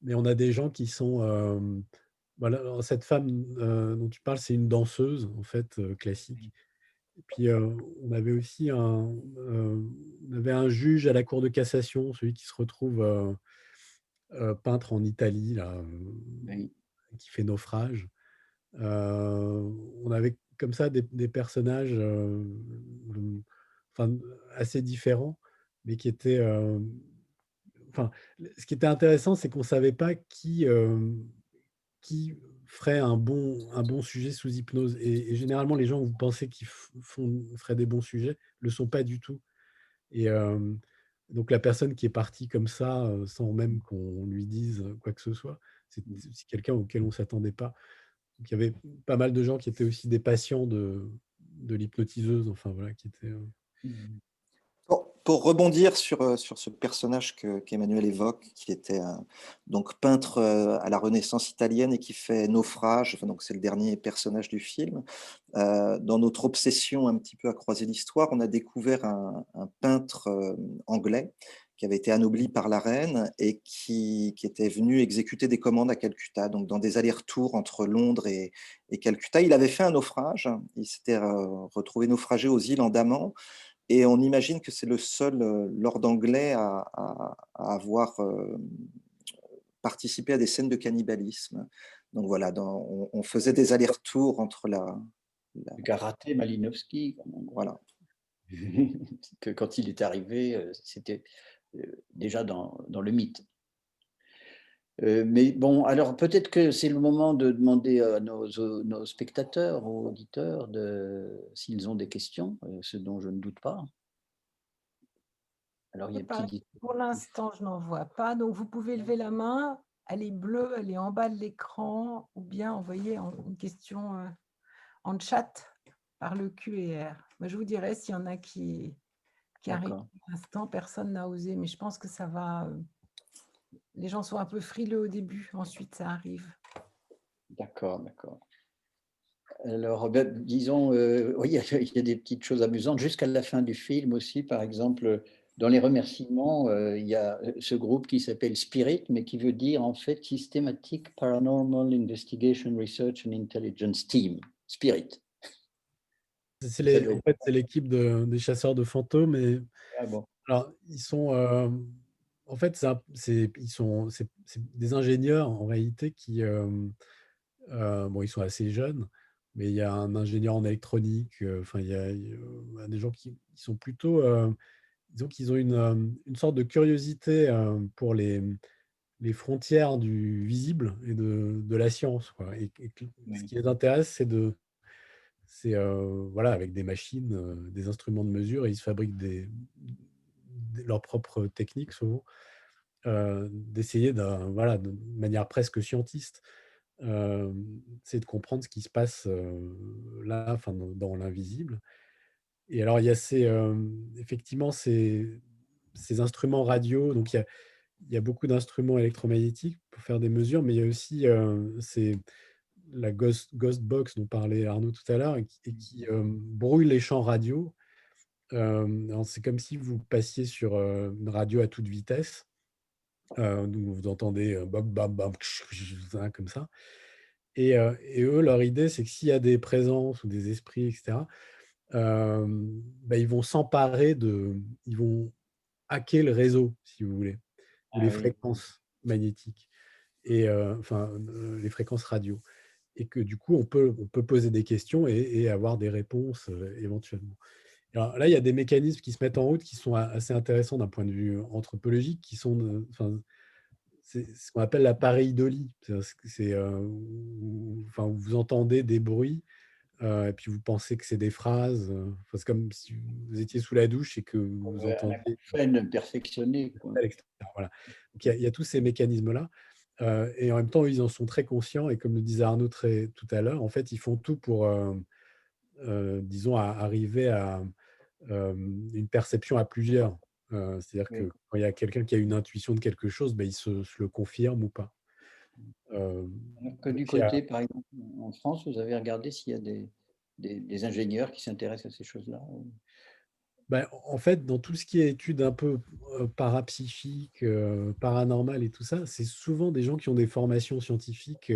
mais on a des gens qui sont. Voilà, alors cette femme dont tu parles, c'est une danseuse, en fait, classique. Et puis, on avait aussi on avait un juge à la Cour de cassation, celui qui se retrouve peintre en Italie, là, Oui. qui fait naufrage. On avait comme ça des personnages enfin, assez différents, mais qui étaient. Enfin, ce qui était intéressant, c'est qu'on ne savait pas qui ferait un bon sujet sous hypnose. Et généralement, les gens, vous pensez qu'ils feraient des bons sujets, ne le sont pas du tout. Et donc, la personne qui est partie comme ça, sans même qu'on lui dise quoi que ce soit, c'est quelqu'un auquel on ne s'attendait pas. Donc, il y avait pas mal de gens qui étaient aussi des patients de l'hypnotiseuse, enfin voilà, qui étaient. Mhm. Pour rebondir sur ce personnage qu'Emmanuel évoque, qui était donc peintre à la Renaissance italienne et qui fait naufrage, enfin, donc c'est le dernier personnage du film, dans notre obsession un petit peu à croiser l'histoire, on a découvert un peintre anglais qui avait été anobli par la reine et qui était venu exécuter des commandes à Calcutta, donc dans des allers-retours entre Londres et Calcutta. Il avait fait un naufrage, il s'était retrouvé naufragé aux îles Andaman. Et on imagine que c'est le seul lord anglais à avoir participé à des scènes de cannibalisme. Donc voilà, on faisait des allers-retours entre Le karaté Malinowski, voilà. que quand il est arrivé, c'était déjà dans le mythe. Mais bon, alors peut-être que c'est le moment de demander à nos spectateurs, aux auditeurs, s'ils ont des questions, ce dont je ne doute pas. Alors, il y a un petit... Pour l'instant, je n'en vois pas. Donc, vous pouvez lever la main. Elle est bleue, elle est en bas de l'écran, ou bien envoyer une question en chat par le QR. Mais je vous dirai s'il y en a qui arrivent. Pour l'instant, personne n'a osé, mais je pense que ça va. Les gens sont un peu frileux au début, ensuite ça arrive. D'accord, d'accord. Alors, disons, oui, il y a des petites choses amusantes. Jusqu'à la fin du film aussi, par exemple, dans les remerciements, il y a ce groupe qui s'appelle Spirit, mais qui veut dire en fait Systematic Paranormal Investigation Research and Intelligence Team. Spirit. En fait, c'est l'équipe des chasseurs de fantômes. Et, Ah bon. alors, ils sont. En fait, c'est des ingénieurs en réalité qui. Bon, ils sont assez jeunes, mais il y a un ingénieur en électronique. Enfin, il y a des gens qui sont plutôt. Disons qu'ils ont une sorte de curiosité pour les frontières du visible et de la science, quoi. Ce Oui. qui les intéresse, c'est voilà, avec des machines, des instruments de mesure, et ils se fabriquent leurs propres techniques souvent, d'essayer voilà, de manière presque scientiste, c'est de comprendre ce qui se passe là, enfin, dans l'invisible. Et alors, il y a effectivement ces instruments radio. Donc, il y a beaucoup d'instruments électromagnétiques pour faire des mesures, mais il y a aussi la Ghost Box dont parlait Arnaud tout à l'heure, et qui brouille les champs radio. Alors, c'est comme si vous passiez sur une radio à toute vitesse. Donc vous entendez bam, bam, bam, comme ça. Et eux, leur idée, c'est que s'il y a des présences ou des esprits, etc., ils vont ils vont hacker le réseau, si vous voulez, ou Ah les oui. fréquences magnétiques, et enfin les fréquences radio. Et que du coup, on peut poser des questions et avoir des réponses éventuellement. Alors là, il y a des mécanismes qui se mettent en route qui sont assez intéressants d'un point de vue anthropologique, qui sont, enfin, c'est ce qu'on appelle la pareidolie. Enfin, vous entendez des bruits et puis vous pensez que c'est des phrases. Enfin, c'est comme si vous étiez sous la douche et que vous Un entendiez acouphène perfectionné, quoi. à l'extérieur. Voilà. Donc, il y a tous ces mécanismes-là. Et en même temps, ils en sont très conscients. Et comme le disait Arnaud tout à l'heure, en fait, ils font tout pour, disons, arriver à une perception à plusieurs. C'est-à-dire Oui. que quand il y a quelqu'un qui a une intuition de quelque chose, ben, il se le confirme ou pas. Alors que Donc, du côté, par exemple, en France, vous avez regardé s'il y a des ingénieurs qui s'intéressent à ces choses-là? ben, en fait, dans tout ce qui est études un peu parapsychiques, paranormales et tout ça, c'est souvent des gens qui ont des formations scientifiques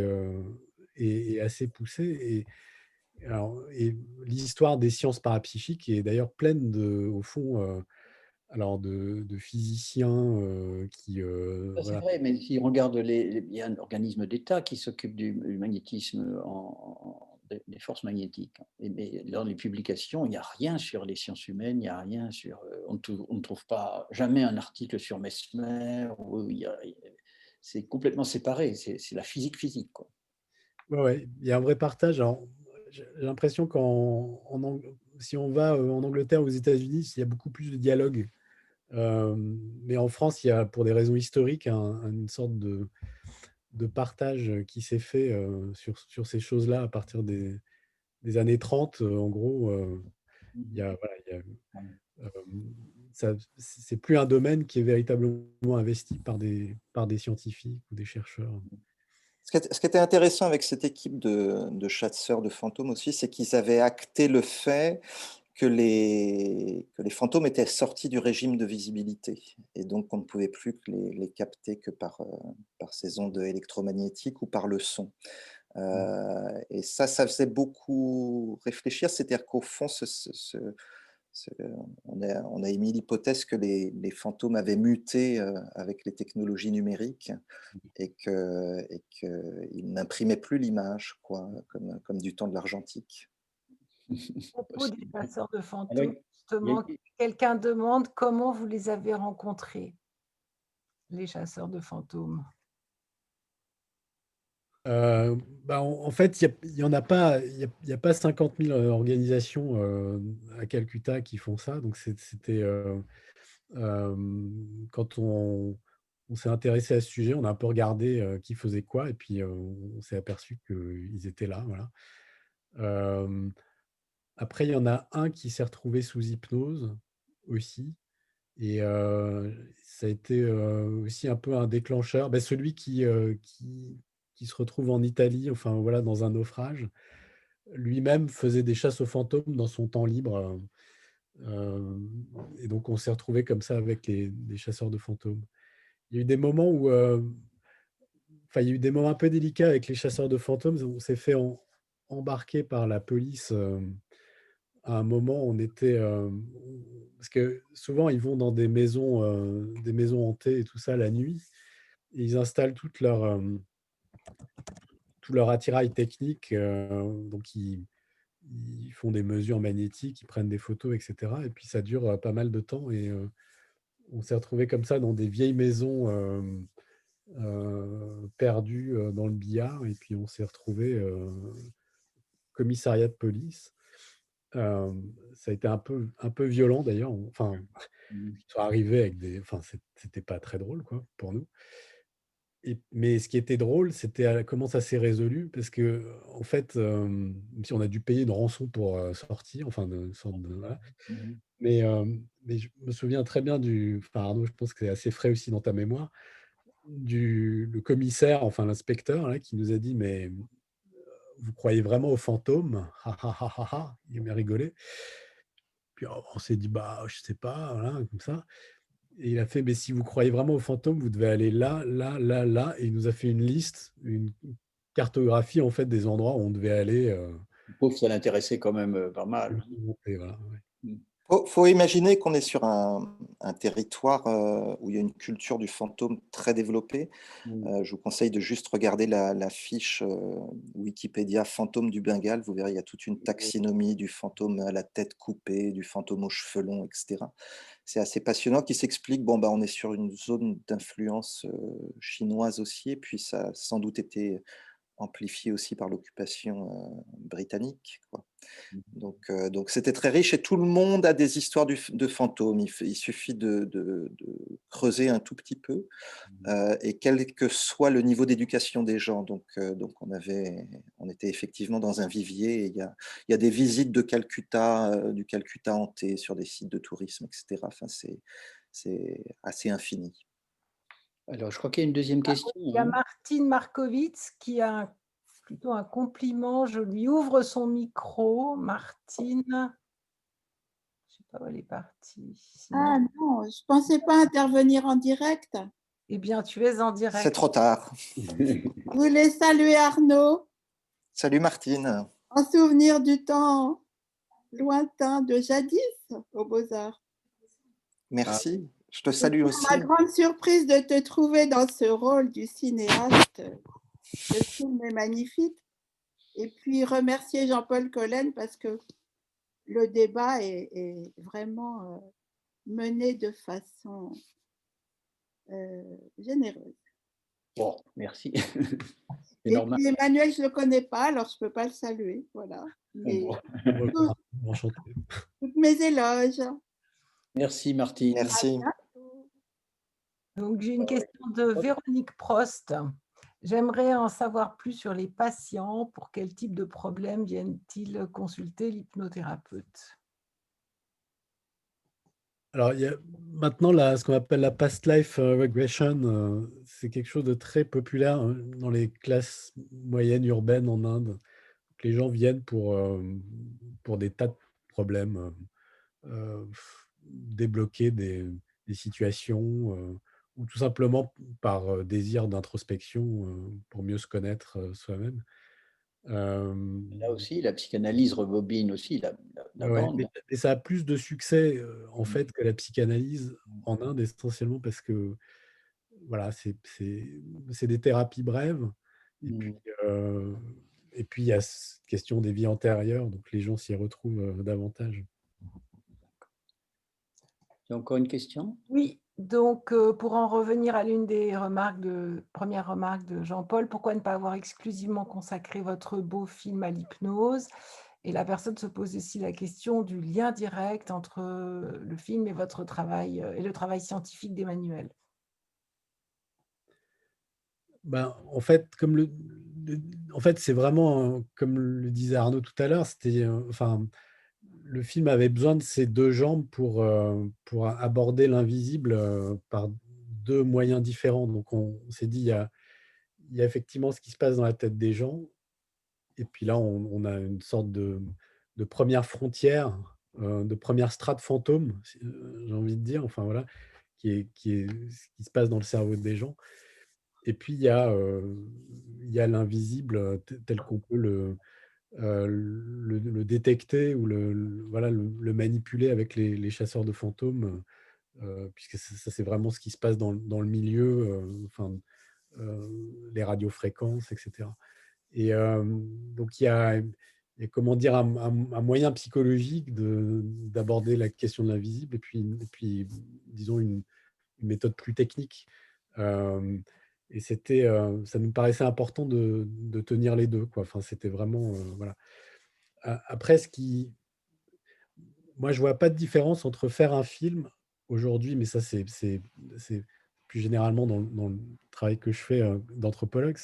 et assez poussées. Et l'histoire des sciences parapsychiques est d'ailleurs pleine au fond, de physiciens qui, Ça, c'est voilà. vrai, mais si on regarde il y a un organisme d'État qui s'occupe du magnétisme, des forces magnétiques. Mais dans les publications, il n'y a rien sur les sciences humaines, il n'y a rien sur. On ne trouve pas jamais un article sur Mesmer. C'est complètement séparé, c'est la physique, quoi. Ouais, ouais, il y a un vrai partage. Alors, j'ai l'impression si on va en Angleterre ou aux États-Unis, il y a beaucoup plus de dialogue. Mais en France, il y a, pour des raisons historiques, une sorte de partage qui s'est fait sur ces choses-là à partir des années 30. En gros, il y a, voilà, c'est plus un domaine qui est véritablement investi par des scientifiques ou des chercheurs. Ce qui était intéressant avec cette équipe de chasseurs de fantômes aussi, c'est qu'ils avaient acté le fait que les fantômes étaient sortis du régime de visibilité. Et donc, on ne pouvait plus que les capter que par ces ondes électromagnétiques ou par le son. Et ça faisait beaucoup réfléchir. C'est-à-dire qu'au fond, on a émis l'hypothèse que les fantômes avaient muté avec les technologies numériques et qu'ils n'imprimaient plus l'image, quoi, comme du temps de l'argentique. À propos des chasseurs de Alors, fantômes, il y a justement, quelqu'un demande comment vous les avez rencontrés, les chasseurs de fantômes. Bah, en fait, il y en a pas, il y a pas 50 000 organisations à Calcutta qui font ça. Donc, c'était quand on s'est intéressé à ce sujet, on a un peu regardé qui faisait quoi, et puis on s'est aperçu qu'ils étaient là. Voilà. Euh, Après, il y en a un qui s'est retrouvé sous hypnose aussi. Et ça a été aussi un peu un déclencheur. Ben, celui qui se retrouve en Italie, enfin voilà, dans un naufrage, lui-même faisait des chasses aux fantômes dans son temps libre. Et donc, on s'est retrouvé comme ça avec des chasseurs de fantômes. Il y a eu des moments enfin, il y a eu des moments un peu délicats avec les chasseurs de fantômes. On s'est fait embarquer par la police. À un moment, on était parce que souvent ils vont dans des maisons hantées et tout ça la nuit, et ils installent tout leur attirail technique. Donc ils font des mesures magnétiques, ils prennent des photos, etc. Et puis ça dure pas mal de temps. Et on s'est retrouvé comme ça dans des vieilles maisons perdues dans le billard. Et puis on s'est retrouvé commissariat de police. Ça a été un peu violent d'ailleurs. Enfin, ils sont arrivés avec enfin, c'était pas très drôle, quoi, pour nous. Mais ce qui était drôle, c'était comment ça s'est résolu, parce que en fait, même si on a dû payer une rançon pour sortir, enfin, une sorte de, voilà. Mais, mais je me souviens très bien enfin, Arnaud, je pense que c'est assez frais aussi dans ta mémoire, le commissaire, enfin l'inspecteur, là, qui nous a dit, mais vous croyez vraiment aux fantômes? Ha, ha, ha, ha, ha. Il m'a rigolé. Puis on s'est dit, bah, je sais pas, voilà, comme ça. Et il a fait, mais si vous croyez vraiment aux fantômes, vous devez aller là, là, là, là. Et il nous a fait une liste, une cartographie en fait des endroits où on devait aller. Le pauvre, ça l'intéressait quand même pas mal. Et voilà, ouais. Faut imaginer qu'on est sur un territoire où il y a une culture du fantôme très développée. Je vous conseille de juste regarder la fiche Wikipédia fantôme du Bengale. Vous verrez, il y a toute une taxinomie du fantôme à la tête coupée, du fantôme aux cheveux longs, etc. C'est assez passionnant, qui s'explique, bon, on est sur une zone d'influence chinoise aussi, et puis ça a sans doute été amplifié aussi par l'occupation britannique, quoi. Donc c'était très riche, et tout le monde a des histoires de fantômes. Il suffit de creuser un tout petit peu, et quel que soit le niveau d'éducation des gens. Donc on était effectivement dans un vivier, et il y a des visites de Calcutta, du Calcutta hanté sur des sites de tourisme, etc. Enfin, c'est assez infini. Alors, je crois qu'il y a une deuxième question. Il y a Martine Markovitz qui a plutôt un compliment. Je lui ouvre son micro. Martine, je ne sais pas où elle est partie. Sinon, Ah non, je ne pensais pas intervenir en direct. eh bien, tu es en C'est direct. trop tard. Je voulais saluer Arnaud Salut Martine. en souvenir du temps lointain de jadis aux Beaux-Arts. Merci. Je te salue aussi. Ma grande surprise de te trouver dans ce rôle du cinéaste. Le film est magnifique. Et puis remercier Jean-Paul Collen parce que le débat est vraiment mené de façon généreuse. Bon, merci. C'est Et normal. puis Emmanuel, je ne le connais pas, alors je ne peux pas le saluer. Voilà. Mais Enchanté. toutes mes éloges. Merci, Martine. Merci. Donc, j'ai une question de Véronique Prost. J'aimerais en savoir plus sur les patients. Pour quel type de problème viennent-ils consulter l'hypnothérapeute? Alors, il y a maintenant ce qu'on appelle la past life regression. C'est quelque chose de très populaire dans les classes moyennes urbaines en Inde. Donc, les gens viennent pour des tas de problèmes, débloquer des situations, ou tout simplement par désir d'introspection pour mieux se connaître soi-même. Là aussi, la psychanalyse rebobine aussi la Ouais, bande. et ça a plus de succès en fait que la psychanalyse en Inde, essentiellement parce que voilà, c'est des thérapies brèves, et puis il y a cette question des vies antérieures, donc les gens s'y retrouvent davantage. Il y a encore une question? Oui, donc pour en revenir à l'une des premières remarques de Jean-Paul, pourquoi ne pas avoir exclusivement consacré votre beau film à l'hypnose? Et la personne se pose aussi la question du lien direct entre le film et votre travail et le travail scientifique d'Emmanuel. En fait, c'est vraiment, comme le disait Arnaud tout à l'heure, le film avait besoin de ces deux jambes pour aborder l'invisible par deux moyens différents. Donc, on s'est dit, il y a effectivement ce qui se passe dans la tête des gens. Et puis là, on a une sorte de première frontière, de première strate fantôme, j'ai envie de dire, enfin voilà, qui est ce qui se passe dans le cerveau des gens. Et puis, il y a l'invisible tel qu'on peut le détecter ou voilà, le manipuler avec les chasseurs de fantômes, puisque ça, c'est vraiment ce qui se passe dans le milieu, les radiofréquences, etc. Et donc, il y a comment dire, un moyen psychologique d'aborder la question de l'invisible, et puis disons, une méthode plus technique. Et ça nous paraissait important de tenir les deux, quoi. Enfin, c'était vraiment, voilà. Après, moi, je vois pas de différence entre faire un film aujourd'hui, mais ça, c'est plus généralement dans le travail que je fais d'anthropologue.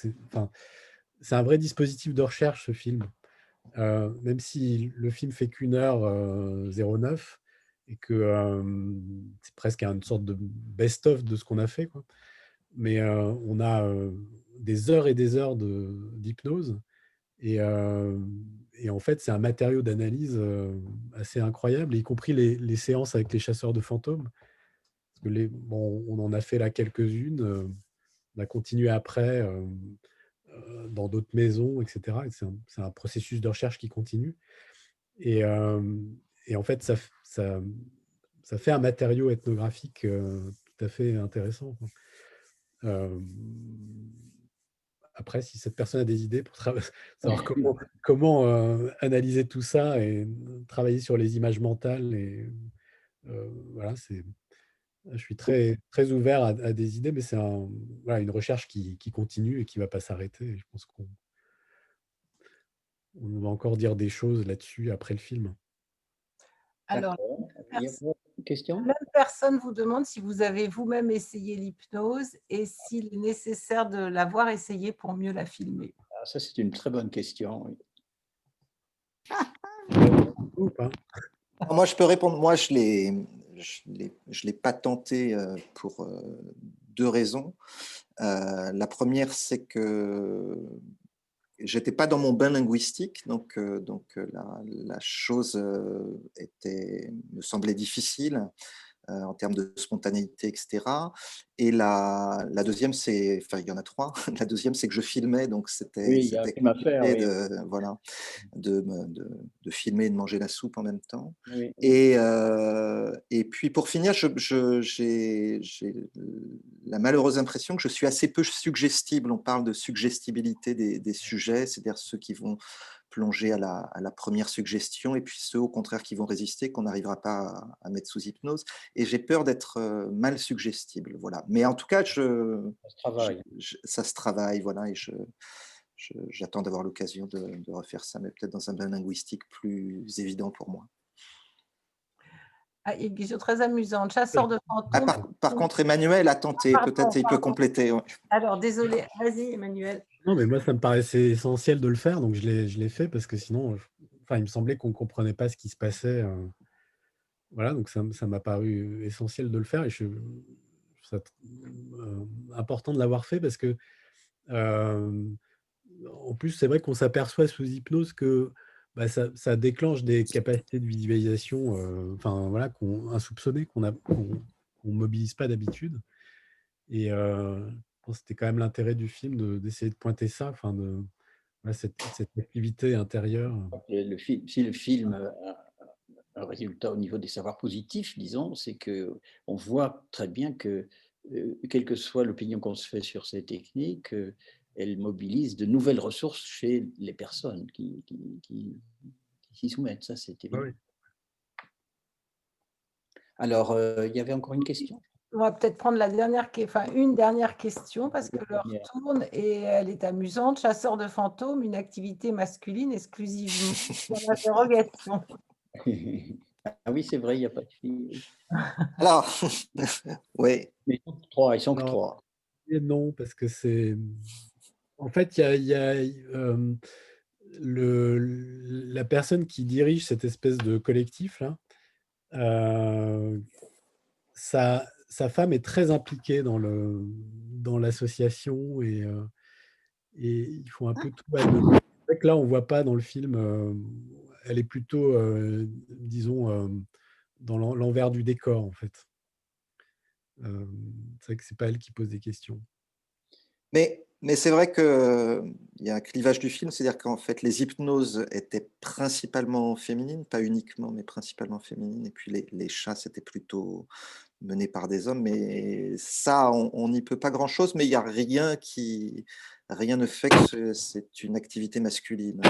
C'est un vrai dispositif de recherche, ce film. Même si le film fait qu'1 heure 09 et que c'est presque une sorte de best-of de ce qu'on a fait, quoi. Mais on a des heures et des heures d'hypnose, et en fait, c'est un matériau d'analyse assez incroyable, y compris les séances avec les chasseurs de fantômes. Parce que on en a fait là quelques-unes, on a continué après dans d'autres maisons, etc. Et c'est un processus de recherche qui continue. Et en fait, ça fait un matériau ethnographique tout à fait intéressant, quoi. Après, si cette personne a des idées pour savoir comment analyser tout ça et travailler sur les images mentales, et voilà, je suis très, très ouvert à des idées, mais c'est voilà, une recherche qui continue et qui ne va pas s'arrêter. Et je pense qu'on va encore dire des choses là-dessus après le film. Alors, D'accord. Il y a une question? la même personne vous demande si vous avez vous-même essayé l'hypnose et s'il est nécessaire de l'avoir essayé pour mieux la filmer. Ah, ça, c'est une très bonne question. Oui. Ou pas? Moi, je peux répondre. Moi, je l'ai pas tenté pour 2 raisons. La première, c'est que j'étais pas dans mon bain linguistique, donc la chose me semblait difficile en termes de spontanéité, etc. Et la deuxième, enfin, il y en a 3. La deuxième, c'est que je filmais, donc Oui, il y a un c'était film à faire, compliqué oui. voilà, de filmer et de manger la soupe en même temps. Oui, oui. Et puis pour finir, j'ai la malheureuse impression que je suis assez peu suggestible. On parle de suggestibilité des sujets, c'est-à-dire ceux qui vont plonger à la première suggestion, et puis ceux au contraire qui vont résister, qu'on n'arrivera pas à mettre sous hypnose. Et j'ai peur d'être mal suggestible. Voilà. Mais en tout cas, Ça se travaille. ça se travaille, voilà, et j'attends d'avoir l'occasion de refaire ça, mais peut-être dans un bain linguistique plus évident pour moi. Ah, et une question très amusante. Chasseur de Ah, fantômes. par contre, Emmanuel a tenté, Pardon, peut-être il peut pardon. compléter. Ouais. Alors, désolé. Vas-y, Emmanuel. Non, mais moi, ça me paraissait essentiel de le faire, donc je l'ai fait parce que sinon, enfin, il me semblait qu'on ne comprenait pas ce qui se passait. Voilà, donc ça m'a paru essentiel de le faire, et je trouve ça important de l'avoir fait parce que, en plus, c'est vrai qu'on s'aperçoit sous hypnose que bah, ça déclenche des capacités de visualisation enfin, voilà, insoupçonnées, qu'on ne mobilise pas d'habitude. Et je pense que c'était quand même l'intérêt du film d'essayer de pointer ça, enfin, voilà, cette activité intérieure. Si le film a un résultat au niveau des savoirs positifs, disons, c'est qu'on voit très bien que, quelle que soit l'opinion qu'on se fait sur ces techniques, elles mobilisent de nouvelles ressources chez les personnes qui s'y soumettent. Ça, c'est Ah évident. oui. Alors, il y avait encore une question? On va peut-être prendre une dernière question parce que l'heure Dernière. tourne et elle est amusante. Chasseur de fantômes, une activité masculine exclusivement pour l'interrogation. Ah oui, c'est vrai, il n'y a pas de filles. Alors, oui. Mais ils sont que Alors, 3. et non, parce que c'est… En fait, il y a la personne qui dirige cette espèce de collectif-là, sa femme est très impliquée dans l'association, et ils font un peu tout à deux. C'est vrai que là, on ne voit pas dans le film, elle est plutôt, disons, dans l'envers du décor, en fait. C'est vrai que ce n'est pas elle qui pose des questions. Mais c'est vrai qu'il y a un clivage du film, c'est-à-dire qu'en fait, les hypnoses étaient principalement féminines, pas uniquement, mais principalement féminines, et puis les chats, c'était plutôt mené par des hommes, mais ça, on n'y peut pas grand-chose, mais il n'y a rien ne fait que c'est une activité masculine.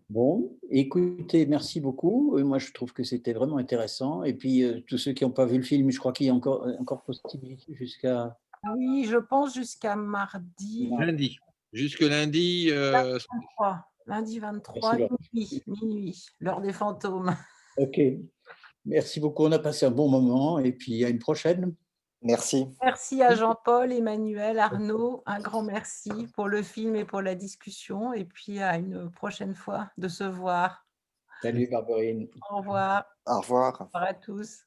Bon, écoutez, merci beaucoup. Moi, je trouve que c'était vraiment intéressant. Et puis, tous ceux qui n'ont pas vu le film, je crois qu'il y a encore possibilité jusqu'à Oui, je pense jusqu'à mardi Lundi. Jusque lundi. 23. Lundi 23, Merci, Laurent. minuit, l'heure des fantômes. OK. Merci beaucoup. On a passé un bon moment. Et puis, à une prochaine. Merci. Merci à Jean-Paul, Emmanuel, Arnaud. Un grand merci pour le film et pour la discussion. Et puis, à une prochaine fois de se voir. Salut, Barberine. Au revoir. Au revoir. Au revoir à tous.